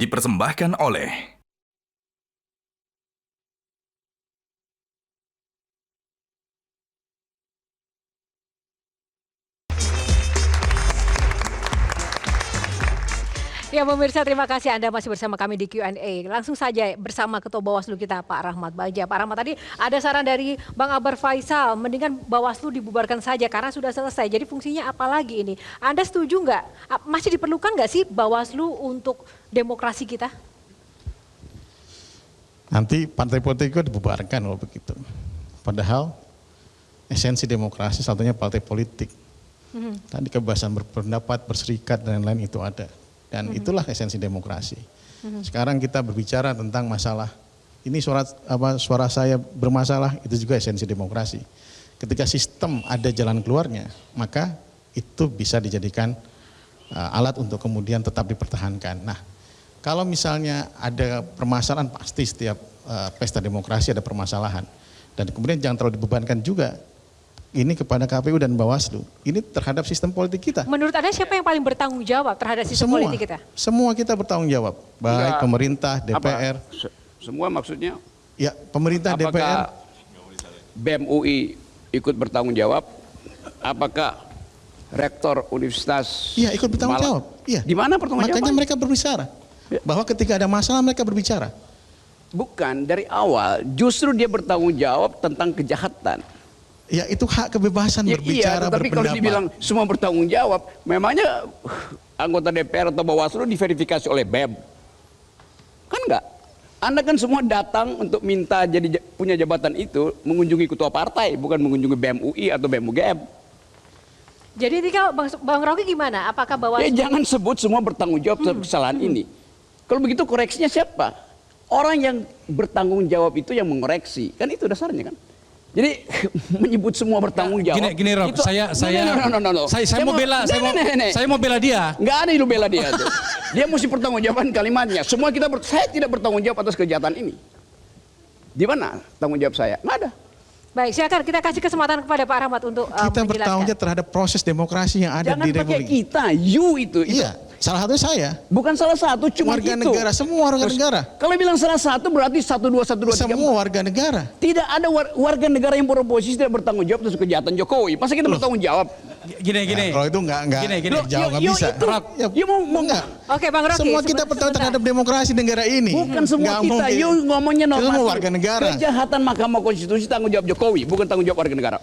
dipersembahkan oleh Ya pemirsa, terima kasih Anda masih bersama kami di Q&A. Langsung saja bersama Ketua Bawaslu kita Pak Rahmat Bagja. Pak Rahmat, tadi ada saran dari Bang Akbar Faisal, mendingan Bawaslu dibubarkan saja karena sudah selesai. Jadi fungsinya apa lagi ini? Anda setuju nggak? Masih diperlukan nggak sih Bawaslu untuk demokrasi kita? Nanti partai politik itu dibubarkan kalau begitu. Padahal esensi demokrasi satunya partai politik. Tadi kebebasan berpendapat, berserikat dan lain-lain itu ada. Dan itulah esensi demokrasi. Sekarang kita berbicara tentang masalah, ini suara saya bermasalah, itu juga esensi demokrasi. Ketika sistem ada jalan keluarnya, maka itu bisa dijadikan alat untuk kemudian tetap dipertahankan. Nah, kalau misalnya ada permasalahan, pasti setiap pesta demokrasi ada permasalahan. Dan kemudian jangan terlalu dibebankan juga ini kepada KPU dan Bawaslu, ini terhadap sistem politik kita. Menurut Anda siapa yang paling bertanggung jawab terhadap sistem politik kita? Semua kita bertanggung jawab, baik pemerintah, DPR. Semua maksudnya? Ya, pemerintah, DPR. BEM UI ikut bertanggung jawab? Apakah rektor universitas? Iya, ikut bertanggung jawab. Iya. Di mana pertanggung jawaban? Makanya mereka berbicara. Bahwa ketika ada masalah mereka berbicara. Bukan, dari awal justru dia bertanggung jawab tentang kejahatan. Ya itu hak kebebasan berbicara, tapi berpendapat. kalau dibilang semua bertanggung jawab, memangnya anggota DPR atau Bawaslu diverifikasi oleh BEM? Kan enggak. Anda kan semua datang untuk minta jadi punya jabatan itu, mengunjungi ketua partai, bukan mengunjungi BEM UI atau BEM UGM. Jadi kalau Bang Rocky gimana? Apakah Bawaslu? Ya jangan sebut semua bertanggung jawab terhadap kesalahan ini. Kalau begitu koreksinya siapa? Orang yang bertanggung jawab itu yang mengoreksi. Kan itu dasarnya kan. Jadi menyebut semua bertanggung jawab. Gini Rob, itu, saya mau bela dia. Nggak ada yang bela dia tuh. Dia mesti pertanggungjawaban kalimatnya. Semua saya tidak bertanggung jawab atas kejahatan ini. Di mana tanggung jawab saya? Nggak ada. Baik, silakan kita kasih kesempatan kepada Pak Rahmat untuk kita bertanggung jawab terhadap proses demokrasi yang ada di Republik. Jangan pakai kita, you itu. Iya, salah satu saya. Bukan salah satu, cuma warga itu. Negara, semua warga negara. Kalau bilang salah satu berarti 1, 2, 1, 2, 3. Semua warga negara. Tidak ada warga negara yang beroposisi tidak bertanggung jawab atas kejahatan Jokowi. Masa kita bertanggung jawab? Gini. Nah, kalau itu enggak jauh nggak bisa. Enggak. Oke, Bang Rocky. Semua kita bertanggung terhadap demokrasi negara ini. Bukan semua kita. You ngomongnya normatif. Semua warga negara. Kejahatan Mahkamah Konstitusi tanggung jawab Jokowi, bukan tanggung jawab warga negara.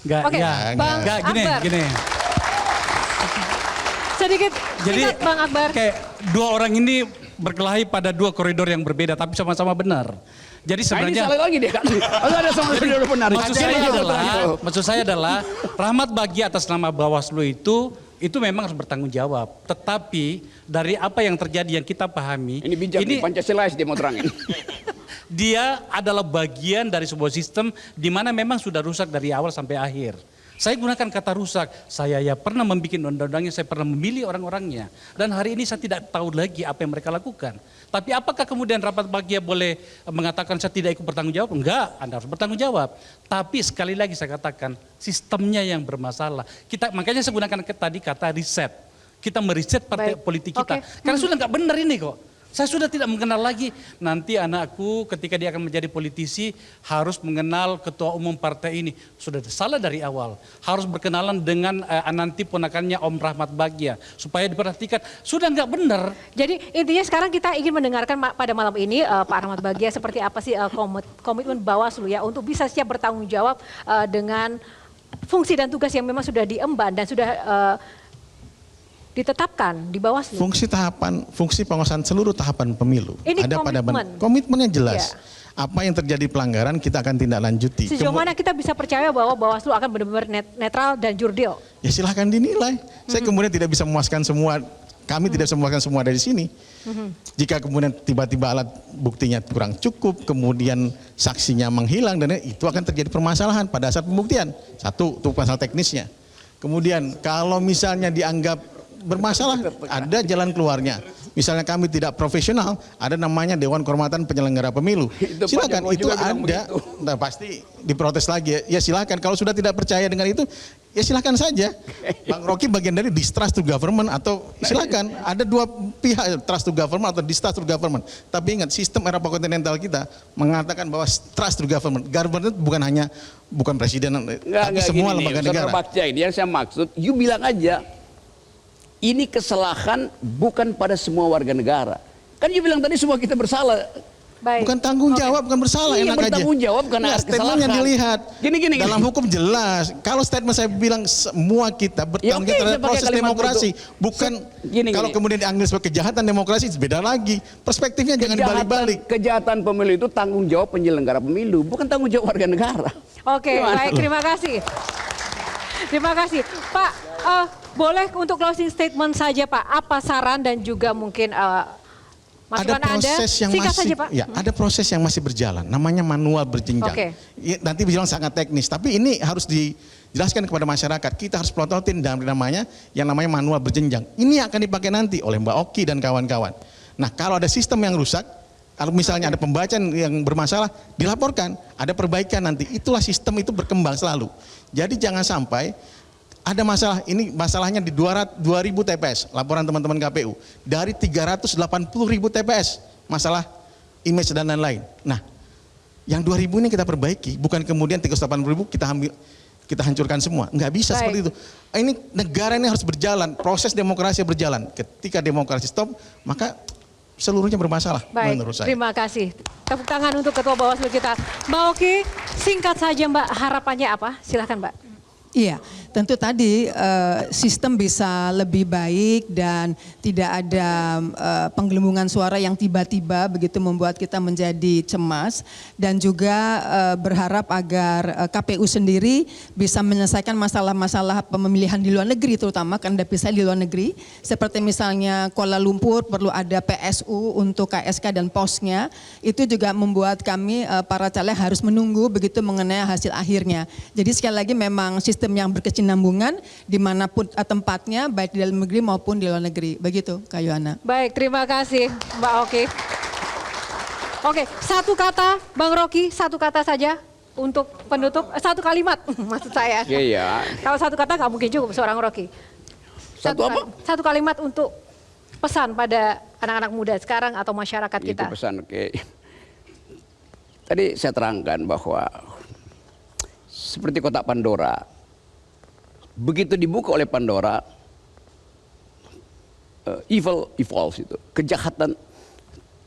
Oke, Bang Akbar. Gini. Sedikit Bang Akbar. Kayak dua orang ini berkelahi pada dua koridor yang berbeda, tapi sama-sama benar. Jadi sebenarnya ini salah lagi dia kan. Ada sama koridor benar. Maksud saya adalah Rahmat Bagja atas nama Bawaslu itu memang harus bertanggung jawab. Tetapi dari apa yang terjadi yang kita pahami, ini bijak nih, Pancasila dia mau terangin. Dia adalah bagian dari sebuah sistem di mana memang sudah rusak dari awal sampai akhir. Saya gunakan kata rusak, saya ya pernah membuat undang-undangnya, saya pernah memilih orang-orangnya. Dan hari ini saya tidak tahu lagi apa yang mereka lakukan. Tapi apakah kemudian Rahmat Bagja boleh mengatakan saya tidak ikut bertanggung jawab? Enggak, Anda harus bertanggung jawab. Tapi sekali lagi saya katakan, sistemnya yang bermasalah. Makanya saya gunakan tadi kata riset. Kita meriset partai politik kita. Karena sudah nggak benar ini kok. Saya sudah tidak mengenal lagi, nanti anakku ketika dia akan menjadi politisi harus mengenal ketua umum partai ini. Sudah salah dari awal. Harus berkenalan dengan nanti ponakannya Om Rahmat Bagja. Supaya diperhatikan, sudah nggak benar. Jadi intinya sekarang kita ingin mendengarkan pada malam ini Pak Rahmat Bagja seperti apa sih komitmen Bawaslu ya untuk bisa siap bertanggung jawab dengan fungsi dan tugas yang memang sudah diemban dan sudah ditetapkan di Bawaslu. Fungsi pengawasan seluruh tahapan pemilu. Ini ada komitmen. Komitmennya jelas. Ya. Apa yang terjadi pelanggaran kita akan tindak lanjuti. Sejauh mana kita bisa percaya bahwa Bawaslu akan benar-benar netral dan jurdil? Ya silahkan dinilai. Saya kemudian tidak bisa memuaskan semua. Kami tidak bisa memuaskan semua dari sini. Jika kemudian tiba-tiba alat buktinya kurang cukup, kemudian saksinya menghilang dan itu akan terjadi permasalahan pada saat pembuktian. Satu, itu masalah teknisnya. Kemudian kalau misalnya dianggap bermasalah, ada jalan keluarnya. Misalnya kami tidak profesional, ada namanya Dewan Kehormatan Penyelenggara Pemilu. Silakan, itu ada. Nah, pasti diprotes lagi. Ya silakan, kalau sudah tidak percaya dengan itu, ya silakan saja. Bang Rocky bagian dari distrust to government atau silakan. Ada dua sepihak trust to government atau distrust to government. Tapi ingat, sistem Eropa kontinental kita mengatakan bahwa trust to government. Government bukan presiden, tapi semua lembaga negara. Ini yang saya maksud, you bilang aja, ini kesalahan bukan pada semua warga negara. Kan you bilang tadi semua kita bersalah. Baik. Bukan tanggung jawab, bukan bersalah, Iya, enak aja. bertanggung jawab karena statement kesalahan. yang dilihat. Gini. Dalam hukum jelas. Kalau statement saya bilang semua kita bertanggung jawab terhadap proses demokrasi. Bukan kalau kemudian dianggap sebagai kejahatan demokrasi, beda lagi. Perspektifnya jangan dibalik-balik. Kejahatan pemilu itu tanggung jawab penyelenggara pemilu, bukan tanggung jawab warga negara. Oke, baik, terima kasih. Terima kasih. Pak, boleh untuk closing statement saja Pak, apa saran dan juga mungkin ada proses yang singkat masih, saja, Pak. ya, ada proses yang masih berjalan, namanya manual berjenjang. Oke. Ya, nanti berjalan sangat teknis, tapi ini harus dijelaskan kepada masyarakat. Kita harus pelototin dalam yang namanya manual berjenjang. Ini akan dipakai nanti oleh Mbak Oki dan kawan-kawan. Nah, kalau ada sistem yang rusak, kalau misalnya ada pembacaan yang bermasalah, dilaporkan, ada perbaikan nanti. Itulah sistem itu berkembang selalu. Jadi jangan sampai ada masalah, ini masalahnya di 200.000 TPS, laporan teman-teman KPU. Dari 380.000 TPS, masalah image dan lain-lain. Nah, yang 2.000 ini kita perbaiki, bukan kemudian 380.000 kita hancurkan semua. Enggak bisa seperti itu. Ini negara ini harus berjalan, proses demokrasi berjalan. Ketika demokrasi stop, maka seluruhnya bermasalah menurut saya. Terima kasih. Tepuk tangan untuk Ketua Bawaslu kita. Mbak Oki, singkat saja Mbak, harapannya apa? Silahkan Mbak. Iya, tentu tadi sistem bisa lebih baik dan tidak ada penggelembungan suara yang tiba-tiba begitu membuat kita menjadi cemas, dan juga berharap agar KPU sendiri bisa menyelesaikan masalah-masalah pemilihan di luar negeri, terutama karena bisa di luar negeri, seperti misalnya Kuala Lumpur perlu ada PSU untuk KSK dan posnya. Itu juga membuat kami para caleg harus menunggu begitu mengenai hasil akhirnya. Jadi sekali lagi memang sistem yang berkesinambungan dimanapun tempatnya, baik di dalam negeri maupun di luar negeri. Begitu, Kak Yohana. Baik, terima kasih Mbak Oki. Oke, satu kata Bang Rocky, satu kata saja untuk penutup, satu kalimat maksud saya. Iya. Kalau satu kata nggak mungkin cukup seorang Rocky. Satu kalimat untuk pesan pada anak-anak muda sekarang atau masyarakat kita. Itu pesan, oke. Tadi saya terangkan bahwa seperti kotak Pandora, begitu dibuka oleh Pandora, evil evolves, itu kejahatan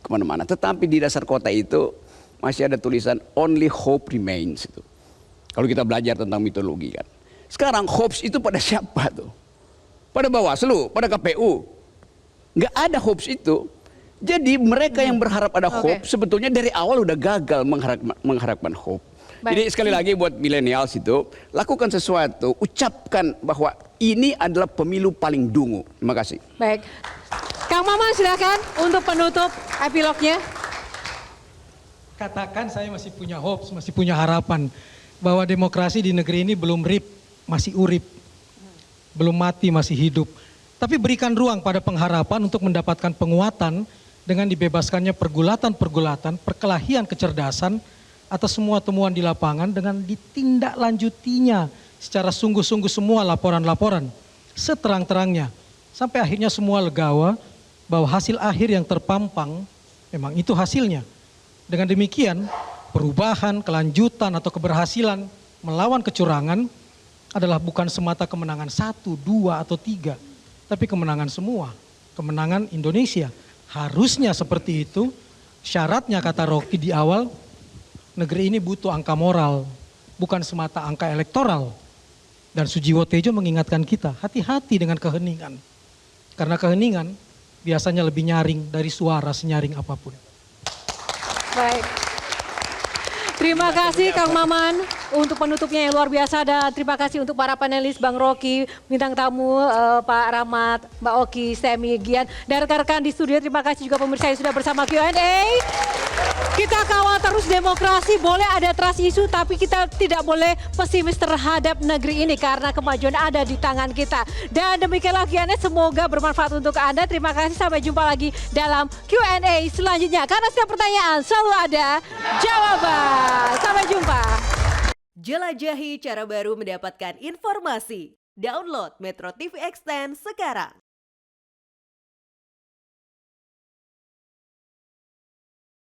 kemana-mana. Tetapi di dasar kotak itu masih ada tulisan only hope remains itu. Kalau kita belajar tentang mitologi kan. Sekarang hopes itu pada siapa tuh? Pada Bawaslu, pada KPU. Nggak ada hopes itu. Jadi mereka yang berharap ada hope sebetulnya dari awal udah gagal mengharapkan hope. Baik. Jadi sekali lagi buat milenials itu, lakukan sesuatu, ucapkan bahwa ini adalah pemilu paling dungu. Terima kasih. Baik, Kang Maman silakan untuk penutup epilognya. Katakan saya masih punya hopes, masih punya harapan bahwa demokrasi di negeri ini belum rip, masih urip, belum mati, masih hidup. Tapi berikan ruang pada pengharapan untuk mendapatkan penguatan dengan dibebaskannya pergulatan-pergulatan, perkelahian kecerdasan atas semua temuan di lapangan dengan ditindaklanjutinya secara sungguh-sungguh semua laporan-laporan seterang-terangnya sampai akhirnya semua legawa bahwa hasil akhir yang terpampang memang itu hasilnya. Dengan demikian perubahan, kelanjutan atau keberhasilan melawan kecurangan adalah bukan semata kemenangan 1, 2 atau 3, tapi kemenangan semua, kemenangan Indonesia. Harusnya seperti itu. Syaratnya kata Rocky di awal, negeri ini butuh angka moral, bukan semata angka elektoral. Dan Sujiwo Tejo mengingatkan kita, hati-hati dengan keheningan. Karena keheningan biasanya lebih nyaring dari suara senyaring apapun. Baik. Terima kasih Kang Maman untuk penutupnya yang luar biasa, dan terima kasih untuk para panelis, Bang Rocky, bintang tamu Pak Rahmat, Mbak Oki, Semi, Gian, dan rekan-rekan di studio. Terima kasih juga pemirsa yang sudah bersama Q&A. Kita kawal terus demokrasi, boleh ada trust isu, tapi kita tidak boleh pesimis terhadap negeri ini karena kemajuan ada di tangan kita. Dan demikianlah Q&A, semoga bermanfaat untuk Anda. Terima kasih, sampai jumpa lagi dalam Q&A selanjutnya. Karena setiap pertanyaan selalu ada jawaban. Sampai jumpa. Jelajahi cara baru mendapatkan informasi. Download Metro TV Extend sekarang.